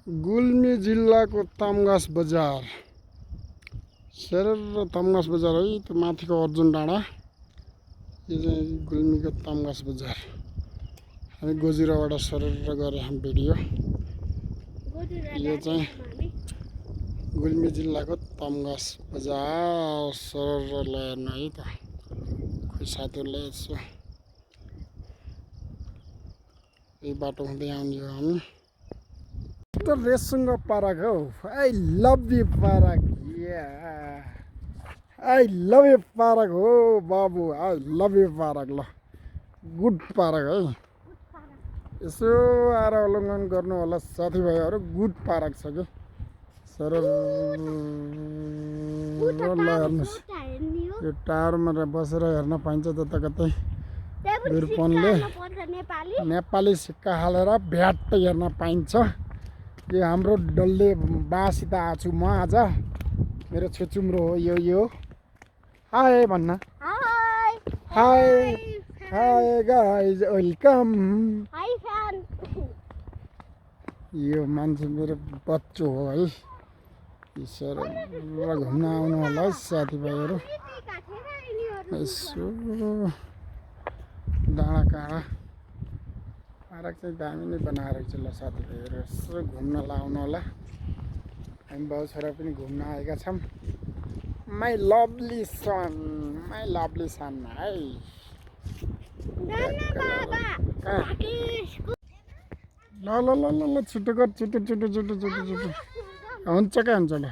गुल्मी जिल्लाको तमघास बजार सरर तमघास बजार है त्यो माथिको अर्जुन डाँडा यो चाहिँ गुल्मीको तमघास बजार हामी गोजिराबाट सरर गरे हामी भिडियो यो चाहिँ गुल्मी जिल्लाको तमघास बजार सरर हेर्नु है त खोइ साथीहरुले यसो यही बाटो हुँदै आउने हो हामी तो रेसुङ्गा पार्क हो I love you park I love you park हो बाबु आई लभ यु पार्क ल गुड पार्क है यसो आएर अवलोकन गर्नु होला साथीभाइहरु गुड पार्क छ के सर ल हेर्नुस् यो टावरमा बसेर हेर्न पाइन्छ जताकतै वीरपनले नेपाली सिक्का हालेर भ्याट हेर्न पाइन्छ यो हाम्रो डल्ले बासित आछु म आज मेरो छुचुम्रो हो यो हाय भन्न hi hi hi guys welcome hi fan यो मान्छे मेरो बच्चो हो है सर घुम्न आउनु होला है साथीभाइहरु यसो डाँडा काँडा पार्क चाहिँ दामी नै बनाएर छ ल साथीभाइहरु यसो घुम्न लाउनु होला हामी बाउ छोरा पनि घुम्न आएका छौं माई लभली सन है ल ल ल ल ल छिटो कर छिटो हुन्छ के हुन्छ ल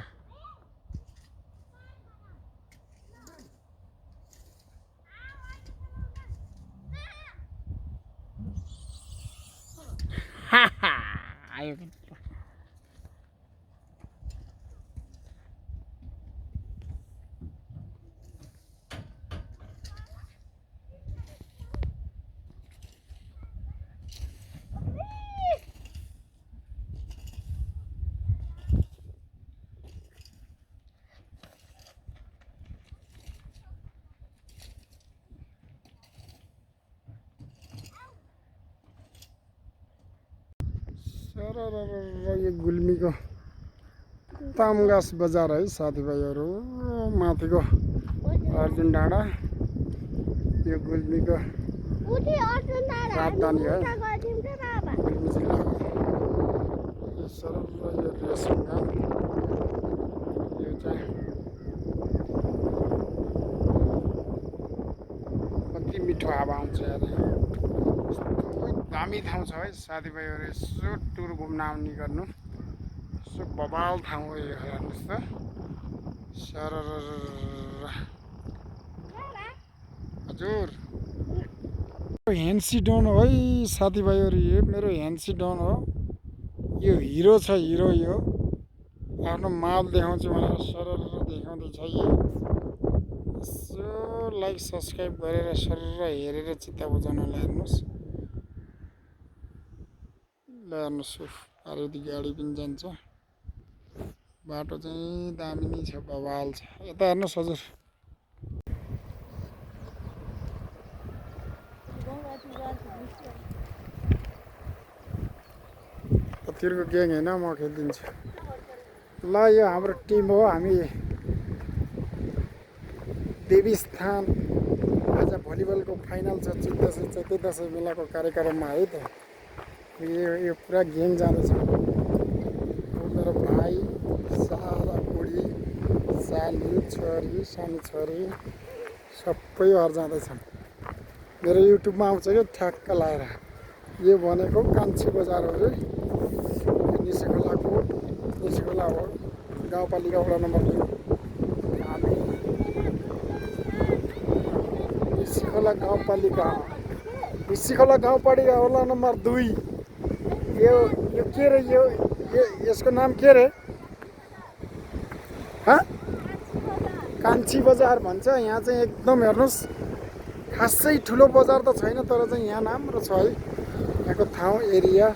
आयो यो गुल्मीको तमघास बजार है साथीभाइहरु माथिको अर्जुन डाँडा यो गुल्मीको राजधानी है गुल्मी जिल्लाको यो सरल यो रेसुङ्गा यो चाहिँ कति मिठो हावा आउँछ यार दामी ठाउँ छ है साथीभाइहरु यसो टुर घुम्न आउने गर्नु यसो बबाल ठाउँ हो यो हेर्नुस् त सरर हजुर ह्यान्सी डन हो है साथीभाइहरु यो मेरो ह्यान्सी डन हो यो हिरो छ हिरो यो आफ्नो माल देखाउँछु भनेर सरर देखाउँदै छ यो यसो लाइक सब्स्क्राइब गरेर सरर हेरेर चित्त बुझाउनलाई हेर्नुस् हेर्नुहोस् पारिदेखि गाडी पनि जान्छ बाटो चाहिँ दामी नै छ बवाल छ यता हेर्नुहोस् हजुर कतिको ग्याङ हैन म खेलिदिन्छु ल यो हाम्रो टिम हो हामी देवीस्थान आज भलिबलको फाइनल छ 14 मेलाको कार्यक्रममा है त यो पुरा ग्याङ जाँदैछ मेरो भाइ सारा बुढी साली छोरी सानो छोरी सबैहरु जाँदैछन् मेरो युट्युबमा आउँछ के ठ्याक्क लाएर यो भनेको कान्छी बजार हो रे निसिखोला हो गाउँपालिका वडा नम्बर 2 हामी निसिखोला गाउँपालिका वडा नम्बर 2 यो के रे यो यसको नाम के रे कान्छी बजार भन्छ यहाँ चाहिँ एकदम हेर्नुस् खासै ठुलो बजार त छैन तर चाहिँ यहाँ राम्रो छ है यहाँको ठाउँ एरिया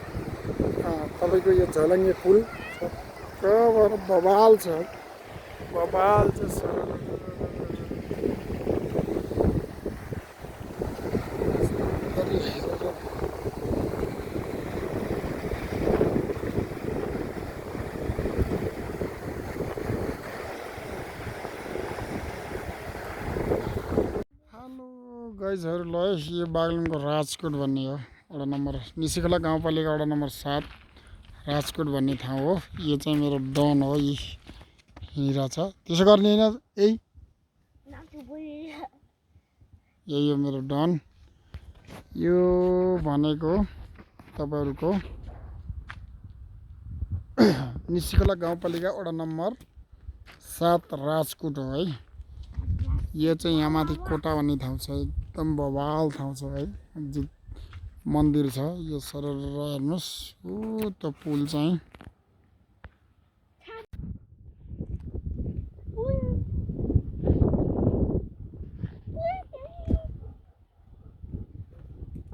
तपाईको यो झलङ्गे पुल बबाल छ सर गाइजहरू ल यो बागलुङको राजकोट भन्ने हो वडा नम्बर निसिखोला गाउँपालिका वडा नम्बर 7 राजकोट भन्ने ठाउँ हो। यो चाहिँ मेरो डन हो। यही रहेछ त्यसो गर्ने होइन यही हो मेरो डन। यो भनेको तपाईहरुको निसिखोला गाउँपालिका वडा नम्बर 7 राजकोट हो है। यो चाहिँ यहाँ माथि कोटा भन्ने ठाउँ छ एकदम बवाल ठाउँ छ है। मन्दिर छ यो सरर हेर्नुस् ऊ त्यो पुल चाहिँ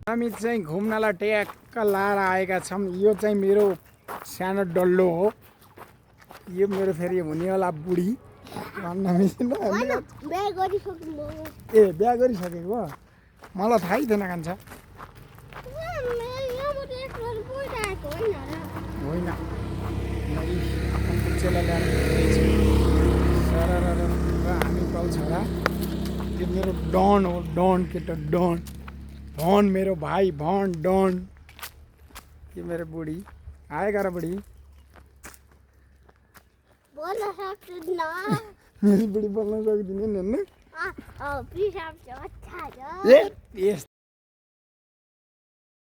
हामी चाहिँ घुम्नलाई ट्याक्क लाएर आएका छौँ। यो चाहिँ मेरो सानो डल्लो हो। यो मेरो फेरि हुनेवाला बुढी भन्न मिल्दैन। ए बिहा गरिसकेको मलाई थाहै थिएन कान्छ होइन चेला ल्याएर हामी पाउ छोरा यो मेरो डन हो। डन केटा डन भन मेरो भाइ भन डन। ये मेरो बुढी आएगा र बुढी मेरी बुढी बोल्न सक्दिन नि।